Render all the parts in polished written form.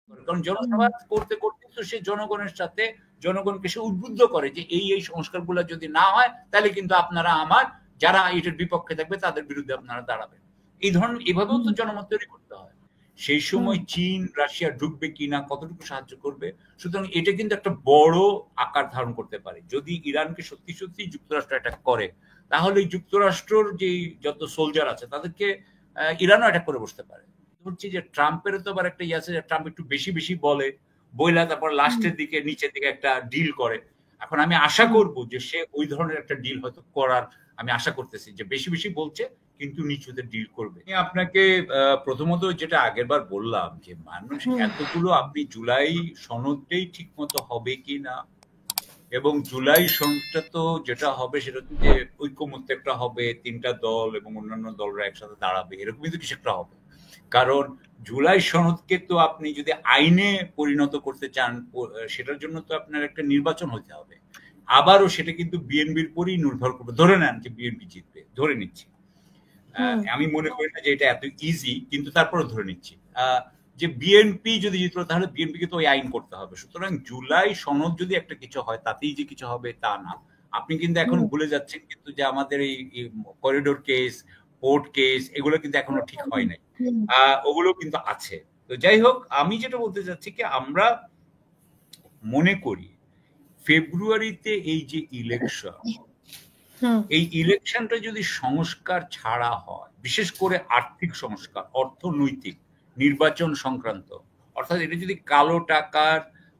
কারণ জনসভা করতে করতে তো সে জনগণের সাথে জনগণকে সে উদ্বুদ্ধ করে যে এই সংস্কারগুলো যদি না হয় তাহলে কিন্তু আপনারা আমার যারা এটার বিপক্ষে থাকবে তাদের বিরুদ্ধে আপনারা দাঁড়াবেন। এই ধরনের এভাবেও তো জনমত তৈরি করতে হয়। সেই সময় চীন রাশিয়া ঢুকবে কিনা, কতটুকু সাহায্য করবে, সুতরাং এটা কিন্তু একটা বড় আকার ধারণ করতে পারে। যদি ইরানকে সত্যি সত্যি যুক্তরাষ্ট্র অ্যাটাক করে তাহলে যুক্তরাষ্ট্রের যে যত সোলজার আছে তাদেরকে ইরানও অ্যাটাক করে বসতে পারে। হচ্ছে যে ট্রাম্পেরও তো আবার একটা ইয়ে আছে যে ট্রাম্প একটু বেশি বেশি বইলা তারপর লাস্টের দিকে নিচের দিকে একটা ডিল করে। এখন আমি আশা করব যে সে ওই ধরনের একটা ডিল হয়তো করার আমি আশা করতেছি, যে বেশি বেশি বলছে কিন্তু নিচুতে ডিল করবে। আপনাকে প্রথমত যেটা আগের বার বললাম যে মানুষ এতগুলো, আপনি জুলাই সনদটাই ঠিক মতো হবে কি না, এবং জুলাই সনদটা তো যেটা হবে সেটা হচ্ছে যে ঐক্যমত্য একটা হবে, 3টা দল এবং অন্যান্য দলরা একসাথে দাঁড়াবে, এরকমই তো কিছু একটা হবে। কারণ জুলাই সনদকে তো আপনি যদি আইনে পরিণত করতে চান সেটার জন্য তো আপনার একটা নির্বাচন হতে হবে। আবারও সেটা কিন্তু বিএনপির পরেই নির্ভর করবে। ধরে নেন যে বিএনপি জিতবে, ধরে নিচ্ছি, আমি মনে করি না যে এটা এত ইজি, কিন্তু তারপরে ধরে নিচ্ছি যে বিএনপি যদি জিতলো তাহলে বিএনপিকে তো ওই আইন করতে হবে। সুতরাং জুলাই সনদ যদি একটা কিছু হয় তাতেই যে কিছু হবে তা না। আপনি কিন্তু এখন ভুলে যাচ্ছেন কিন্তু যে আমাদের এই করিডোর কেস, পোর্ট কেস, এগুলো কিন্তু এখনো ঠিক হয় নাই, ওগুলো কিন্তু আছে। তো যাই হোক, আমি যেটা বলতে চাচ্ছি কি, আমরা মনে করি ফেব্রুয়ারিতে এই যে ইলেকশন, এই ইলেকশনটা যদি সংস্কার ছাড়া হয়, বিশেষ করে আর্থিক সংস্কার, অর্থনৈতিক, নির্বাচন সংক্রান্ত, অর্থাৎ এটা যদি কালো টাকার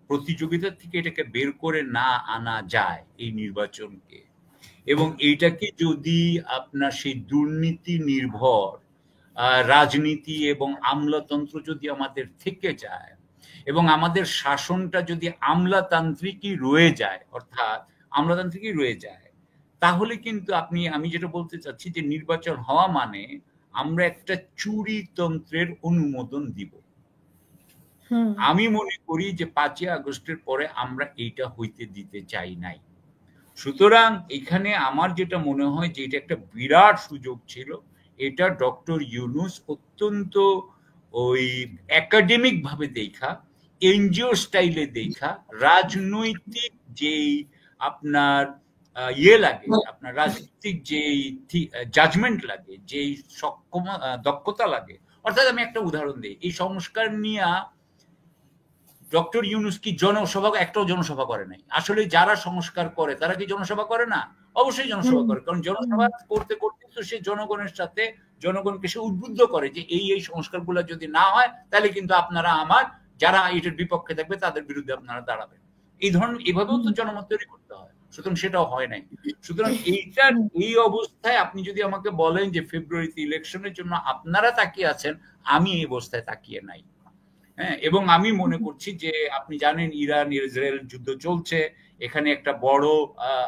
প্রতিযোগিতা থেকে এটাকে বের করে না আনা যায় এই নির্বাচনকে, এবং এইটাকে যদি আপনার সেই দুর্নীতি নির্ভর রাজনীতি এবং আমলাতন্ত্র যদি আমাদের থেকে যায়, এবং আমাদের শাসনটা যদি আমলাতান্ত্রিকই রয়ে যায়, অর্থাৎ আমলাতান্ত্রিকই রয়ে যায়, তাহলে কিন্তু আমি যেটা বলতে চাচ্ছি যে নির্বাচন হওয়া মানে আমরা একটা চুরিতন্ত্রের অনুমোদন দিব। আমি মনে করি যে 5ই আগস্টের পরে আমরা এইটা হইতে দিতে চাই নাই। সুতরাং এখানে আমার যেটা মনে হয় যে এটা একটা বিরাট সুযোগ ছিল, এটা ডক্টর ইউনূস অত্যন্ত ওই একাডেমিক ভাবে দেখা, এনজিও স্টাইলে দেখা, রাজনৈতিক যেই আপনার ইয়ে লাগে, আপনার রাজনৈতিক যেই জাজমেন্ট লাগে, যেই দক্ষতা লাগে, অর্থাৎ আমি একটা উদাহরণ দিই, এই সংস্কার নিয়ে ডক্টর ইউনূস কি জনসভা, একটাও জনসভা করে নাই। আসলে যারা সংস্কার করে তারা কি জনসভা করে না? অবশ্যই জনসভা করে, কারণ জনসভা করতে করতে তো সে জনগণের সাথে জনগণকে সে উদ্বুদ্ধ করে যে এই সংস্কারগুলো যদি না হয় তাহলে কিন্তু আপনারা আমার যারা এটার বিপক্ষে থাকবে তাদের বিরুদ্ধে আপনারা দাঁড়াবেন। এই ধরনের এভাবেও তো জনমত তৈরি করতে হয়, সুতরাং সেটাও হয় নাই। সুতরাং এই অবস্থায় আপনি যদি আমাকে বলেন যে ফেব্রুয়ারিতে ইলেকশনের জন্য আপনারা তাকিয়ে আছেন, আমি এই অবস্থায় তাকিয়ে নাই। হ্যাঁ, এবং আমি মনে করছি যে আপনি জানেন ইরান ইসরায়েল যুদ্ধ চলছে, এখানে একটা বড়,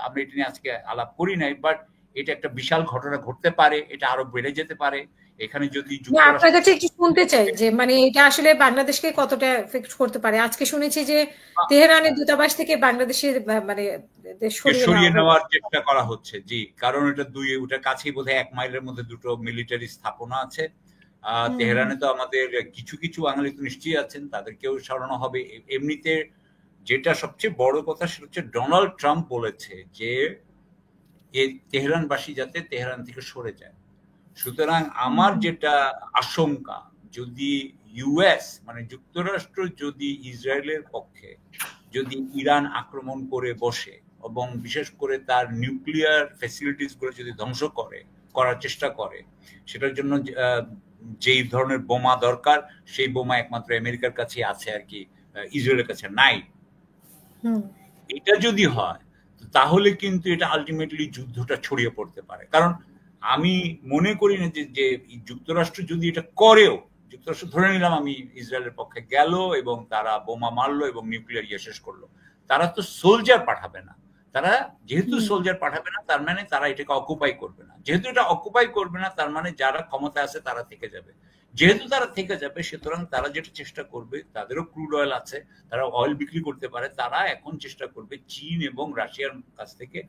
আমরা এটা নিয়ে আজকে আলাপ করি নাই, বাট এটা একটা বিশাল ঘটনা ঘটতে পারে, এটা আরো বেড়ে যেতে পারে। এখানে যদি আপনার কাছে একটু শুনতে চাই যে মানে এটা আসলে বাংলাদেশকে কতটা এফেক্ট করতে পারে। আজকে শুনেছি যে তেহরানের দূতাবাস থেকে বাংলাদেশের মানে সরিয়ে নেওয়ার চেষ্টা করা হচ্ছে। জি, কারণ ওটার কাছেই বোধহয় 1 মাইলের মধ্যে দুটো মিলিটারি স্থাপনা আছে। তেহরানে তো আমাদের কিছু কিছু বাঙালি তো নিশ্চয়ই আছেন, তাদেরকেও সরানো হবে। এমনিতে যেটা সবচেয়ে বড় কথা সেটা হচ্ছে ডোনাল্ড ট্রাম্প বলেছে যে এই তেহরানবাসী যাতে তেহরান থেকে সরে যায়। সুতরাং আমার যেটা আশঙ্কা, যদি ইউএস মানে যুক্তরাষ্ট্র যদি ইসরায়েলের পক্ষে, যদি ইরান আক্রমণ করে বসে এবং বিশেষ করে তার নিউক্লিয়ার ফ্যাসিলিটিস গুলো যদি ধ্বংস করার চেষ্টা করে, সেটার জন্য যেই ধরনের বোমা দরকার সেই বোমা একমাত্র আমেরিকার কাছে আছে আর কি, ইসরায়েলের কাছে নাই। এটা যদি হয় তাহলে কিন্তু এটা আলটিমেটলি যুদ্ধটা ছড়িয়ে পড়তে পারে। কারণ আমি মনে করি না যে যুক্তরাষ্ট্র যদি এটা করেও, যুক্তরাষ্ট্র ধরে নিলাম আমি ইসরায়েলের পক্ষে গেল এবং তারা বোমা মারলো এবং নিউক্লিয়ার ইয়ে শেষ করলো, তারা তো সোলজার পাঠাবে না। তারা যেহেতু সোলজার পাঠাবে না তার মানে তারা এটাকে অকুপাই করবে না। যেহেতু এটা অকুপাই করবে না তার মানে যারা ক্ষমতা আছে তারা থেকে যাবে। যেহেতু তারা থেকে যাবে সুতরাং তারা যেটা চেষ্টা করবে, তাদেরও ক্রুড অয়েল আছে, তারা অয়েল বিক্রি করতে পারে, তারা এখন চেষ্টা করবে চীন এবং রাশিয়ার কাছ থেকে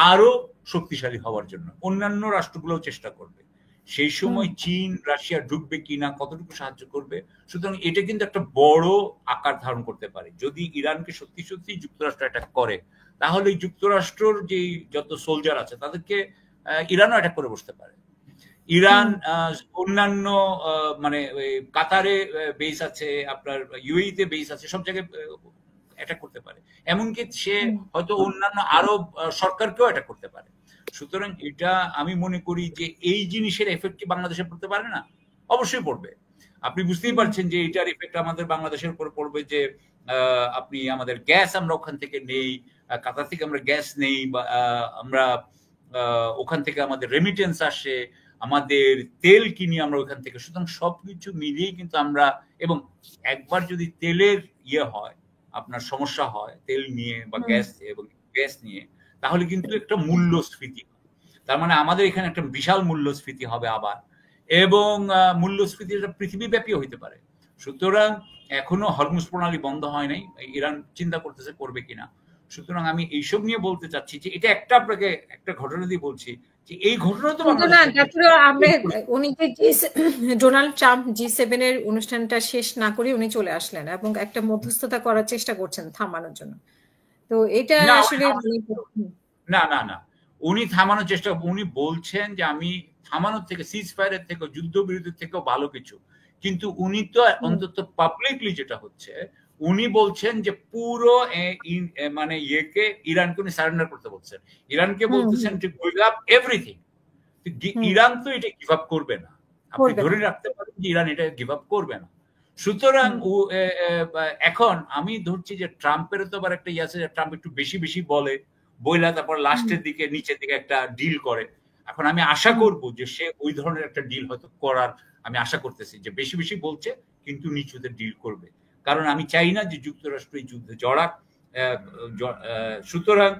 আরো শক্তিশালী হওয়ার জন্য। অন্যান্য রাষ্ট্রগুলোও চেষ্টা করবে। সেই সময় চীন রাশিয়া ঢুকবে কিনা, কতটুকু সাহায্য করবে। সুতরাং এটা কিন্তু একটা বড় আকার ধারণ করতে পারে। যদি ইরানকে সত্যি সত্যি যুক্তরাষ্ট্র অ্যাটাক করে, তাহলে যুক্তরাষ্ট্রর যে যত সোলজার আছে তাদেরকে ইরানও অ্যাটাক করে বসতে পারে। ইরান অন্যান্য মানে কাতারে বেস আছে, আপনার ইউএই তে বেস আছে, সব জায়গায় অ্যাটাক করতে পারে। এমনকি সে হয়তো অন্যান্য আরব সরকারকেও অ্যাটাক করতে পারে। সুতরাং এটা আমি মনে করি যে এই জিনিসের এফেক্ট কি বাংলাদেশে পড়তে পারে না? অবশ্যই পড়বে। আপনি বুঝতেই পারছেন যে এটার এফেক্ট আমাদের বাংলাদেশের উপর পড়বে, যে আপনি আমাদের গ্যাস আমরা ওখান থেকে নেই, কাতার থেকে আমরা গ্যাস নেই, বা আমরা ওখান থেকে আমাদের রেমিটেন্স আসে, আমাদের তেল কিনি আমরা ওখান থেকে। সুতরাং সবকিছু মিলিয়ে কিন্তু আমরা, এবং একবার যদি তেলের ইয়ে হয়, আপনার সমস্যা হয় তেল নিয়ে বা গ্যাস নিয়ে, তাহলে কিন্তু একটা মূল্যস্ফীতি, তার মানে আমাদের এখানে একটা বিশাল মূল্যস্ফীতি হবে আবার, এবং মূল্যস্ফীতিটা পৃথিবীব্যাপী হইতে পারে। সুতরাং এখনো হরমুজ প্রণালী বন্ধ হয় নাই, ইরান চিন্তা করতেছে করবে কিনা। সুতরাং আমি এইসব নিয়ে বলতে চাচ্ছি যে এটা আপনাকে একটা ঘটনা দিয়ে বলছি যে এই ঘটনা তো উনি ডোনাল্ড ট্রাম্প G7 এর অনুষ্ঠানটা শেষ না করে উনি চলে আসলেন এবং একটা মধ্যস্থতা করার চেষ্টা করছেন থামানোর জন্য। তো এটা আসলে না না না, উনি থামানোর চেষ্টা, উনি বলছেন যে আমি থামানোর থেকে, সিজ ফায়ারের থেকে, যুদ্ধবিরতির থেকেও ভালো কিছু। কিন্তু উনি তো অন্তত পাবলিকলি যেটা হচ্ছে, উনি বলছেন যে পুরো মানে ইয়েকে ইরানকে উনি সারেন্ডার করতে বলছেন। ইরানকে বলতেছেন যে গিভ আপ এভরিথিং। ইরান তো এটা গিভ আপ করবে না, আপনি ধরে রাখতে পারেন যে ইরান এটা গিভ আপ করবে না। সুতরাং এখন আমি ধরছি যে ট্রাম্পের তো আবার একটা ইয়ে আছে, যে ট্রাম্প একটু বেশি বেশি বইলা তারপর লাস্টের দিকে নিচের দিকে একটা ডিল করে। এখন আমি আশা করব যে সে ওই ধরনের একটা ডিল হয়তো করার, আমি আশা করতেছি যে বেশি বেশি বলছে কিন্তু নিচুতে ডিল করবে, কারণ আমি চাই না যে যুক্তরাষ্ট্র এই যুদ্ধে জড়াক। সুতরাং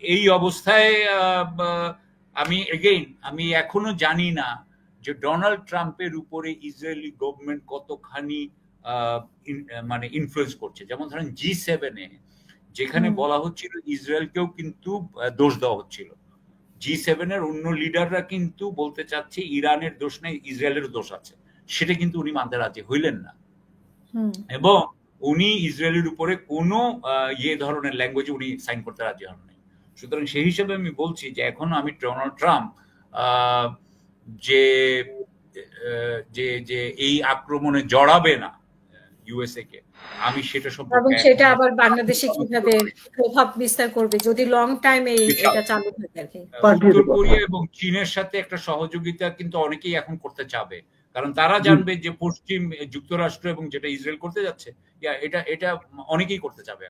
এই অবস্থায় আমি এখনো জানি না যে ডোনাল্ড ট্রাম্পের উপরে ইসরায়েলি গভর্নমেন্ট কতখানি মানে ইনফ্লুয়েন্স করছে। যেমন ধরেন G7 যেখানে বলা হচ্ছিল ইসরায়েলকেও কিন্তু দোষ দেওয়া হচ্ছিল, G7 এর অন্য লিডাররা কিন্তু বলতে চাচ্ছে ইরানের দোষ নেই, ইসরায়েলের দোষ আছে। সেটা কিন্তু উনি মানতে রাজি হইলেন না, এবং উনি ইসরায়েলের উপরে কোনো ইয়ে ধরনের ল্যাঙ্গুয়েজ উনি সাইন করতে রাজি হন নাই। সুতরাং সেই হিসেবে আমি বলছি যে এখনো আমি ডোনাল্ড ট্রাম্প যে যে এই আক্রমণে জড়াবে না ইউএসএ কে, আমি সেটা সম্পর্কে, সেটা আবার বাংলাদেশে কিভাবে প্রভাব বিস্তার করবে যদি লং টাইম এটা চালু থাকে আর কি। উত্তর কোরিয়া এবং চীনের সাথে একটা সহযোগিতা কিন্তু অনেকেই এখন করতে চাবে, কারণ তারা জানবে যে পশ্চিম যুক্তরাষ্ট্র এবং যেটা ইসরায়েল করতে যাচ্ছে, এটা অনেকেই করতে চাবে।